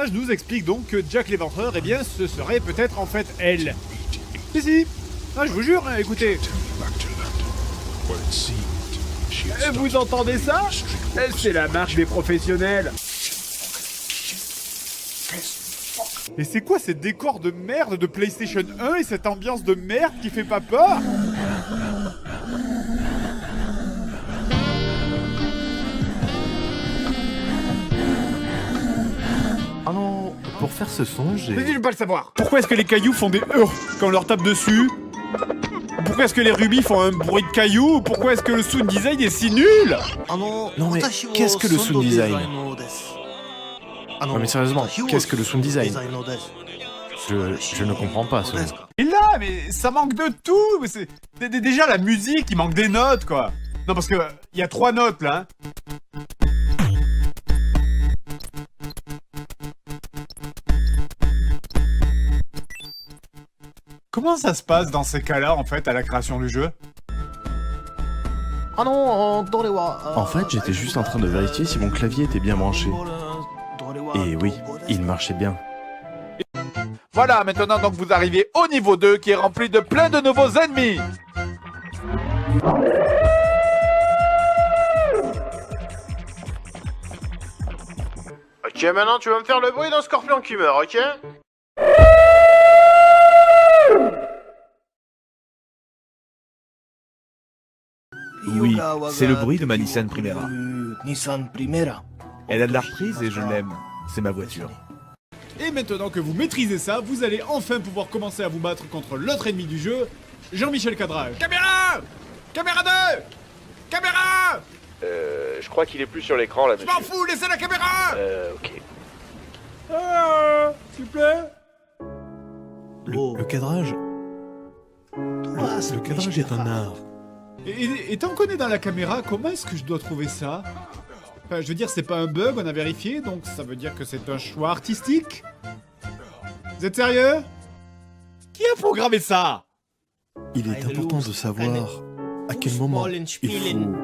personnage nous explique donc que Jack l'Éventreur, eh bien, ce serait peut-être en fait elle. Si. Ah, je vous jure, hein, écoutez. Vous entendez ça? C'est la marche des professionnels. Et c'est quoi ces décors de merde de PlayStation 1 et cette ambiance de merde qui fait pas peur? Ah non, pour faire ce son, j'ai... Mais je veux pas le savoir. Pourquoi est-ce que les cailloux font des quand on leur tape dessus? Pourquoi est-ce que les rubis font un bruit de cailloux? Pourquoi est-ce que le sound design est si nul? Non mais, qu'est-ce que le sound design? Non mais sérieusement, qu'est-ce que le sound design? Je ne comprends pas ce mot. Et là, mais ça manque de tout. Mais c'est déjà la musique, il manque des notes, quoi. Non, parce que il y a 3 notes là. Comment ça se passe dans ces cas-là, en fait, à la création du jeu? En fait, j'étais juste en train de vérifier si mon clavier était bien branché. Et oui, il marchait bien. Voilà, maintenant donc vous arrivez au niveau 2 qui est rempli de plein de nouveaux ennemis. Ok, maintenant tu vas me faire le bruit d'un scorpion qui meurt, ok? Oui, c'est le bruit de ma Nissan Primera. Elle a de la reprise et je l'aime. C'est ma voiture. Et maintenant que vous maîtrisez ça, vous allez enfin pouvoir commencer à vous battre contre l'autre ennemi du jeu, Jean-Michel Cadrage. Caméra! Caméra 2! Caméra! Je crois qu'il est plus sur l'écran là, Je monsieur. m'en fous, laissez la caméra! Ok. S'il vous plaît? Le cadrage... Le cadrage est un art. Et tant qu'on est dans la caméra, comment est-ce que je dois trouver ça? Enfin, je veux dire, c'est pas un bug, on a vérifié, donc ça veut dire que c'est un choix artistique? Vous êtes sérieux? Qui a programmé ça? Il est important de savoir à quel moment il faut...